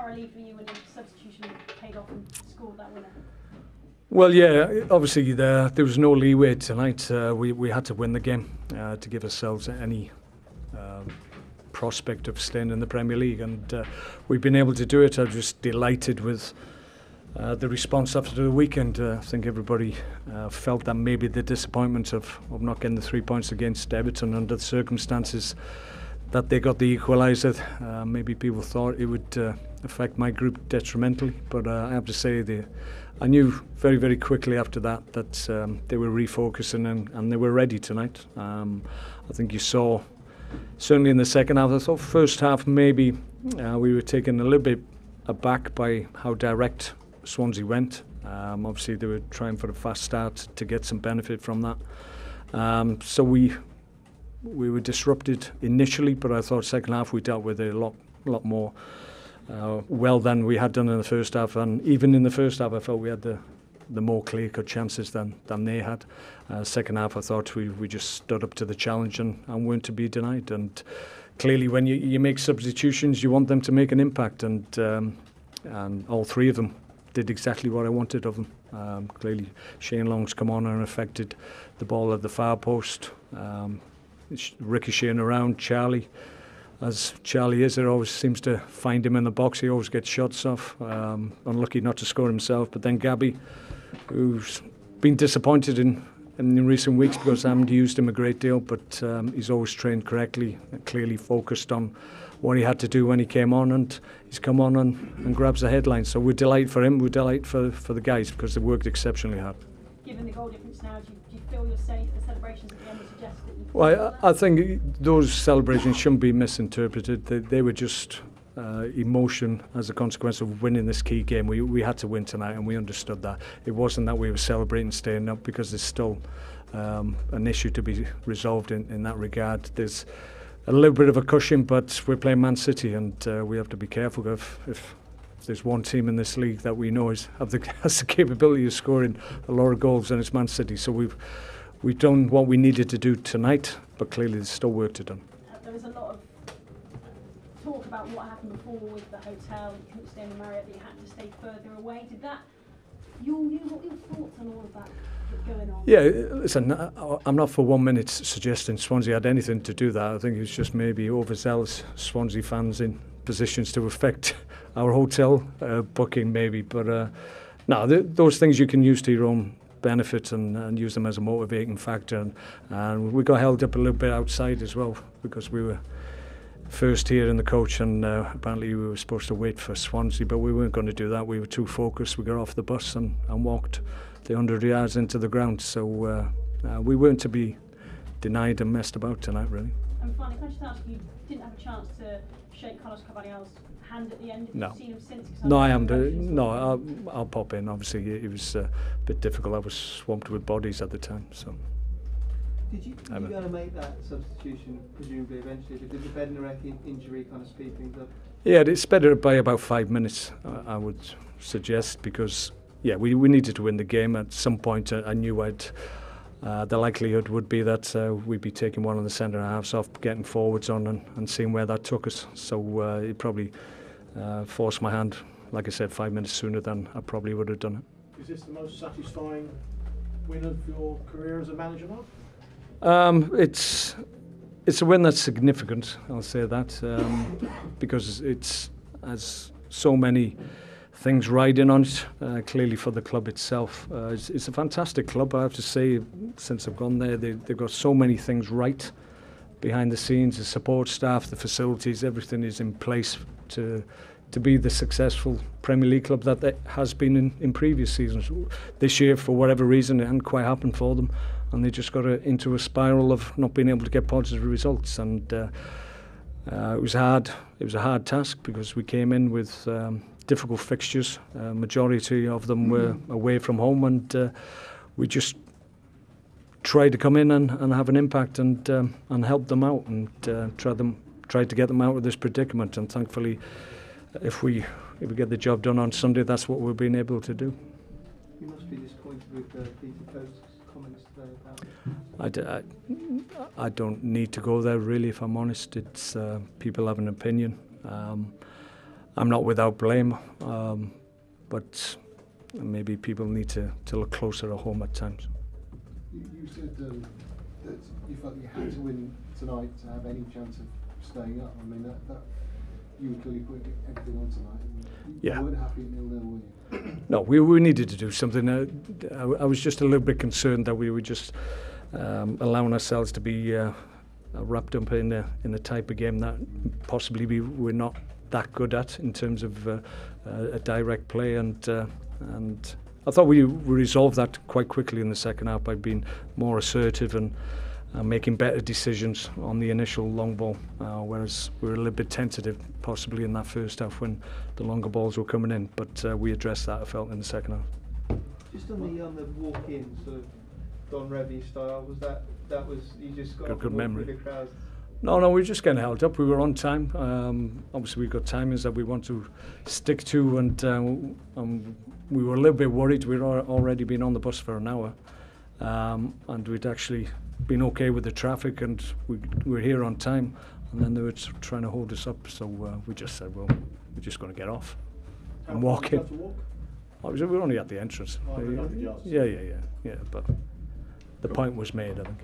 relief for you when your substitution paid off and scored that winner? Well, yeah, obviously there was no leeway tonight. We had to win the game to give ourselves any prospect of staying in the Premier League, and we've been able to do it. I'm just delighted with the response after the weekend. I think everybody felt that maybe the disappointment of not getting the 3 points against Everton under the circumstances that they got the equaliser. Maybe people thought it would affect my group detrimentally, but I have to say I knew very, very quickly after that they were refocusing and they were ready tonight. I think you saw, certainly in the second half, I thought first half maybe we were taken a little bit aback by how direct Swansea went. Obviously they were trying for a fast start to get some benefit from that. So we were disrupted initially, but I thought second half we dealt with it a lot more well than we had done in the first half. And even in the first half I felt we had the more clear-cut chances than they had. Second half I thought we just stood up to the challenge and weren't to be denied. And clearly when you make substitutions you want them to make an impact, and all three of them did exactly what I wanted of them. Clearly Shane Long's come on and affected the ball at the far post, ricocheting around Charlie. As Charlie is, it always seems to find him in the box. He always gets shots off. Unlucky not to score himself. But then Gabby, who's been disappointed in recent weeks because I haven't used him a great deal, but he's always trained correctly, clearly focused on what he had to do when he came on, and he's come on and grabs the headline. So we're delighted for him, we're delighted for the guys because they worked exceptionally hard. Given the goal difference now, do you feel you're safe? The celebrations at the end suggest that you... Well, I think those celebrations shouldn't be misinterpreted. They were just emotion as a consequence of winning this key game. We had to win tonight, and we understood that. It wasn't that we were celebrating staying up, because there's still an issue to be resolved in that regard. There's a little bit of a cushion, but we're playing Man City, and we have to be careful. If there's one team in this league that we know has the capability of scoring a lot of goals, and it's Man City. So we've done what we needed to do tonight, but clearly there's still work to do. There was a lot of talk about what happened before with the hotel. You couldn't stay in the Marriott, that you had to stay further away. Did that? What were your thoughts on all of that going on? Yeah, listen, I'm not for 1 minute suggesting Swansea had anything to do that. I think it was just maybe overzealous Swansea fans in positions to affect our hotel booking maybe, but no, those things you can use to your own benefit and use them as a motivating factor, and we got held up a little bit outside as well because we were first here in the coach, and apparently we were supposed to wait for Swansea, but we weren't going to do that. We were too focused. We got off the bus and walked the 100 yards into the ground, so we weren't to be denied and messed about tonight, really. And finally, can I just ask, you didn't have a chance to shake Carlos Carvalhal's hand at the end? Have you seen him since? No, I haven't. No, I'll pop in. Obviously, it was a bit difficult. I was swamped with bodies at the time. So. Did you go to make that substitution, presumably, eventually? Did the Bednarek injury kind of speed things up? Yeah, it sped it up by about 5 minutes, I would suggest, because, yeah, we needed to win the game. At some point, I knew the likelihood would be that we'd be taking one of the centre halves off, getting forwards on and seeing where that took us. So it probably forced my hand, like I said, 5 minutes sooner than I probably would have done it. Is this the most satisfying win of your career as a manager, Mark? It's a win that's significant, I'll say that, because it has so many things riding on it, clearly for the club itself. It's a fantastic club, I have to say. Since I've gone there, they've got so many things right behind the scenes, the support staff, the facilities, everything is in place to be the successful Premier League club that it has been in previous seasons. This year, for whatever reason, it hadn't quite happened for them, and they just got into a spiral of not being able to get positive results. And it was hard. It was a hard task because we came in with difficult fixtures. Majority of them were away from home, and we just tried to come in and have an impact and help them out and tried to get them out of this predicament. And thankfully, if we get the job done on Sunday, that's what we've been able to do. You must be disappointed with Peter Coates' comments today about. I don't need to go there really, if I'm honest. It's people have an opinion. I'm not without blame, but maybe people need to look closer at home at times. You said that you felt you had to win tonight to have any chance of staying up. I mean, that you were clearly putting everything on tonight. Yeah. You weren't happy at 0-0, were you? No, we needed to do something. I was just a little bit concerned that we were just allowing ourselves to be wrapped up in a type of game that possibly we're not that good at in terms of a direct play, and I thought we resolved that quite quickly in the second half by being more assertive and making better decisions on the initial long ball, whereas we were a little bit tentative possibly in that first half when the longer balls were coming in, but we addressed that, I felt, in the second half. Just on the walk-in sort of Don Revy style, was that you just got Good memory. with the crowd? No, we were just getting held up. We were on time. Obviously, we've got timings that we want to stick to, and we were a little bit worried. We'd already been on the bus for an hour, and we'd actually been okay with the traffic, and we were here on time, and then they were trying to hold us up, so we just said, well, we're just going to get off and walk in. We were only at the entrance. Oh, Yeah, but the point was made, I think.